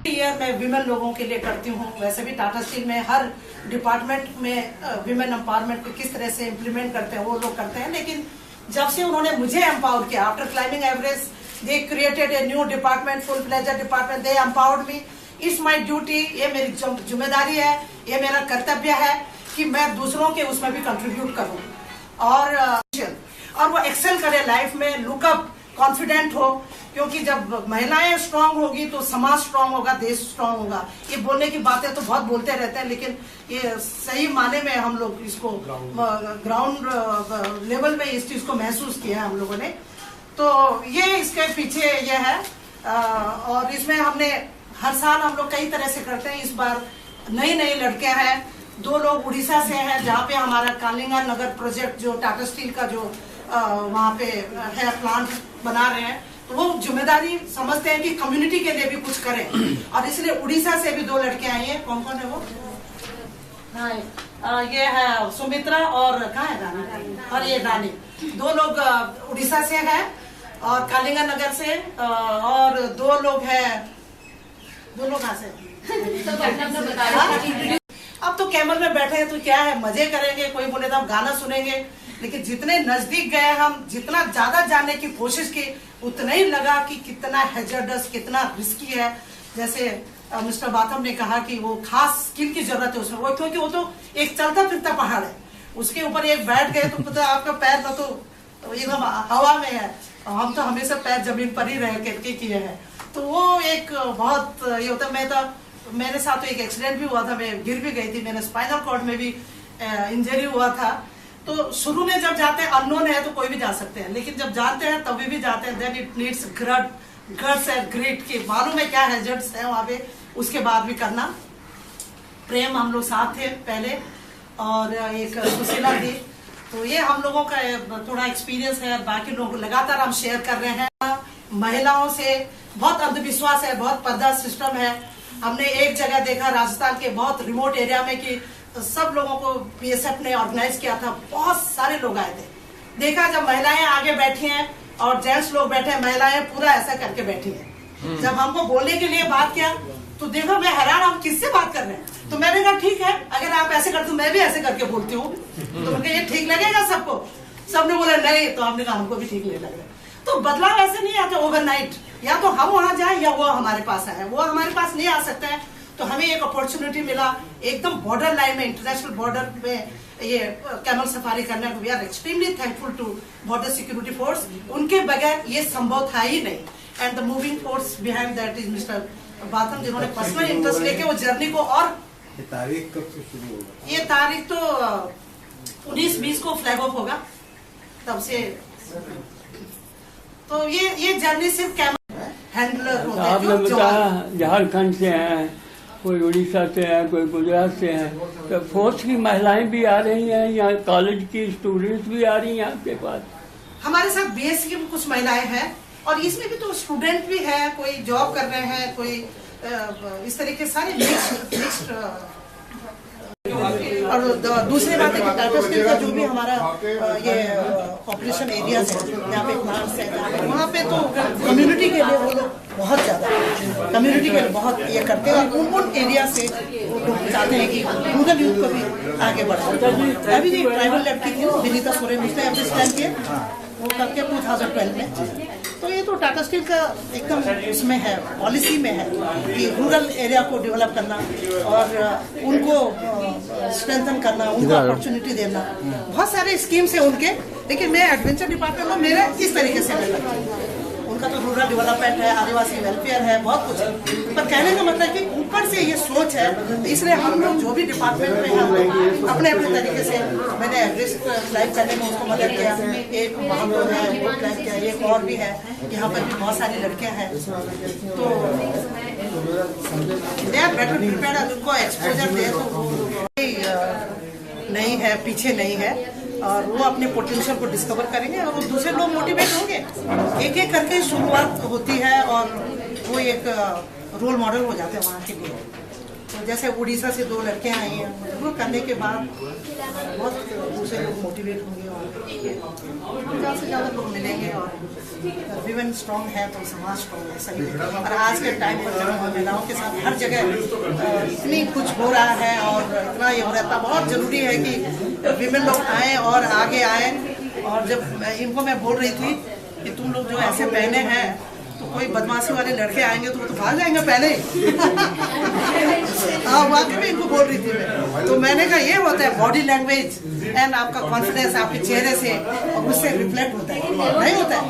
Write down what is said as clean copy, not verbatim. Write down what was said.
Year मैं women लोगों के लिए करती हूँ। वैसे भी टाटा स्टील में हर डिपार्टमेंट में विमेन एम्पावरमेंट को किस तरह से इम्प्लीमेंट करते हैं वो लोग करते हैं, लेकिन जब से उन्होंने मुझे एम्पावर किया after climbing Everest, they created a new department, full fledged department, they empowered me. It's my duty, ये मेरी जिम्मेदारी है, ये मेरा कर्तव्य है कि मैं दूसरों के उसमें भी कंट्रीब्यूट करूँ और वो एक्सेल करे लाइफ में, लुकअप, कॉन्फिडेंट हो, क्योंकि जब महिलाएं स्ट्रांग होगी तो समाज स्ट्रांग होगा, देश स्ट्रांग होगा। ये बोलने की बातें तो बहुत बोलते रहते हैं, लेकिन ये सही माने में हम लोग इसको ग्राउंड लेवल में इस चीज को महसूस किया है हम लोगों ने। तो ये इसके पीछे ये है और इसमें हमने हर साल हम लोग कई तरह से करते हैं। इस बार नई लड़कियां हैं, 2 लोग उड़ीसा से हैं, जहाँ पे हमारा कालिंगा नगर प्रोजेक्ट जो टाटा स्टील का जो वहाँ पे है प्लांट बना रहे हैं, तो वो जिम्मेदारी समझते हैं कि कम्युनिटी के लिए भी कुछ करें, और इसलिए उड़ीसा से भी 2 लड़कियां आई हैं। कौन कौन है वो? ये है सुमित्रा और कहाँ है रानी, और ये रानी। 2 लोग उड़ीसा से हैं और कालिंगा नगर से, और 2 लोग हैं, 2 लोग कहाँ से? अब तो कैमल में बैठे हैं तो क्या है, मजे करेंगे, कोई बोले तो हम गाना सुनेंगे, लेकिन जितने नजदीक गए हम, जितना ज्यादा जानने की कोशिश की, उतना ही लगा कि कितना हैजर्डस, कितना रिस्की है। जैसे मिस्टर बाथम ने कहा कि वो खास स्किल की जरूरत है उसमें, वो क्योंकि वो तो एक चलता फिरता पहाड़ है, उसके ऊपर एक बैठ गए तो पता आपका पैर तो एकदम हवा में है, हम तो हमेशा पैर जमीन पर ही रह करके किए हैं। तो वो एक बहुत ये होता। मेरे साथ तो एक एक्सीडेंट भी हुआ था, मैं गिर भी गई थी, मैंने स्पाइनल कॉर्ड में भी इंजरी हुआ था। तो शुरू में जब जाते हैं, अननोन है तो कोई भी जा सकते हैं, लेकिन जब जाते हैं तभी भी जाते हैं, then it needs guts and grit की मालूम है क्या हैजर्ड्स है वहाँ पे, उसके बाद भी करना। प्रेम हम लोग साथ थे पहले, और एक सुशीला थी। तो ये हम लोगों का थोड़ा एक्सपीरियंस है, बाकी लोग लगातार हम शेयर कर रहे हैं। महिलाओं से बहुत अंधविश्वास है, बहुत पर्दा सिस्टम है। हमने एक जगह देखा राजस्थान के बहुत रिमोट एरिया में कि सब लोगों को बीएसएफ ने ऑर्गेनाइज किया था, बहुत सारे लोग आए थे। देखा जब महिलाएं आगे बैठी हैं और जेंट्स लोग बैठे हैं, महिलाएं पूरा ऐसा करके बैठी हैं। जब हमको बोलने के लिए बात किया तो देखो मैं हैरान, हम किससे बात कर रहे हैं? तो मैंने कहा ठीक है, अगर आप ऐसे करते हो मैं भी ऐसे करके बोलती हूँ, तो उनके ये ठीक लगेगा सबको? सबने बोला नहीं, तो हमने कहा हमको भी ठीक नहीं लग रहा। तो बदलाव ऐसे नहीं आता ओवरनाइट, या तो हम वहां जाए या वो हमारे पास आए। वो हमारे पास नहीं आ सकता है, तो हमें एक अपॉर्चुनिटी मिला एकदम बॉर्डर लाइन में, इंटरनेशनल बॉर्डर में ये कैमल सफारी करने को। We are extremely thankful to border security force, उनके बगैर ये संभव था ही नहीं। And the moving force behind that is mister Batham, जिन्होंने पर्सनल इंटरेस्ट लेके वो जर्नी को। और ये तारीख कब से शुरू होगा? ये तारीख तो 19-20 को फ्लैग ऑफ होगा, तब से। तो ये जर्नी सिर्फ कैमल हैंडलर होते हैं। आपने बताया झारखंड से हैं, कोई उड़ीसा से है, कोई गुजरात से है, तो फोर्स की महिलाएं भी आ रही हैं, यहाँ कॉलेज की स्टूडेंट्स भी आ रही हैं आपके पास? हमारे साथ बीएससी की भी कुछ महिलाएं हैं, और इसमें भी तो स्टूडेंट भी है, कोई जॉब कर रहे हैं, कोई इस तरीके सारे मिक्स्ड। और दूसरी बात है कि टाटा स्टील का जो भी हमारा ये ऑपरेशन एरियाज है, जहाँ पे प्लांट्स है, वहाँ पे तो कम्युनिटी के लिए वो लोग बहुत ज्यादा कम्युनिटी के लिए बहुत ये करते हैं, और उन एरिया से वो लोग चाहते हैं कि रूरल यूथ को भी आगे बढ़ाए। अभी एक ट्राइबल लड़की थी विनीता सोरेन, उसने अभी स्टैंड किया, वो करके 2012 में। तो ये तो टाटा स्टील का एकदम उसमें है, पॉलिसी में है कि रूरल एरिया को डेवलप करना और उनको स्ट्रेंथन करना, उनको अपॉर्चुनिटी देना। बहुत सारे स्कीम्स है उनके, लेकिन मैं एडवेंचर डिपार्टमेंट में मेरे इस तरीके से उनका तो रूरल डेवलपमेंट है, आदिवासी वेलफेयर है, बहुत कुछ है। पर कहने का मतलब कि ऊपर से ये सोच है, इसलिए हम लोग जो भी डिपार्टमेंट में हैं अपने अपने तरीके से। मैंने एवरेस्ट क्लाइंब करने में उसको मदद किया, एक वहाँ पर है वो क्लाइंब किया, एक और भी है, यहाँ पर भी बहुत सारी लड़कियाँ हैं। तो दे आर बेटर प्रिपेयर्ड, उनको एक्सपोजर दे तो नहीं है, पीछे नहीं है, और वो अपने पोटेंशियल को डिस्कवर करेंगे और दूसरे लोग मोटिवेट होंगे। एक एक करके शुरुआत होती है और वो एक रोल मॉडल हो जाते हैं वहाँ के लिए। तो तो जैसे उड़ीसा से 2 लड़के आई हैं, वो करने के बाद बहुत दूसरे लोग मोटिवेट होंगे और ज़्यादा से ज़्यादा लोग मिलेंगे और विमेन स्ट्रॉन्ग है तो समाज स्ट्रॉन्ग है सही। और आज के टाइम पर जब महिलाओं के साथ हर जगह इतनी कुछ हो रहा है और इतना ये हो रहा था, बहुत ज़रूरी है कि विमेन लोग आए और आगे आए। और जब इनको मैं बोल रही थी कि तुम लोग जो ऐसे पहने हैं तो कोई बदमाशी वाले लड़के आएंगे तो वो तो भाग जाएंगे पहले ही। हाँ, वाकई में इनको बोल रही थी मैं। तो मैंने कहा ये होता है बॉडी लैंग्वेज एंड आपका कॉन्फिडेंस आपके चेहरे से और उससे रिफ्लेक्ट होता है, नहीं होता है।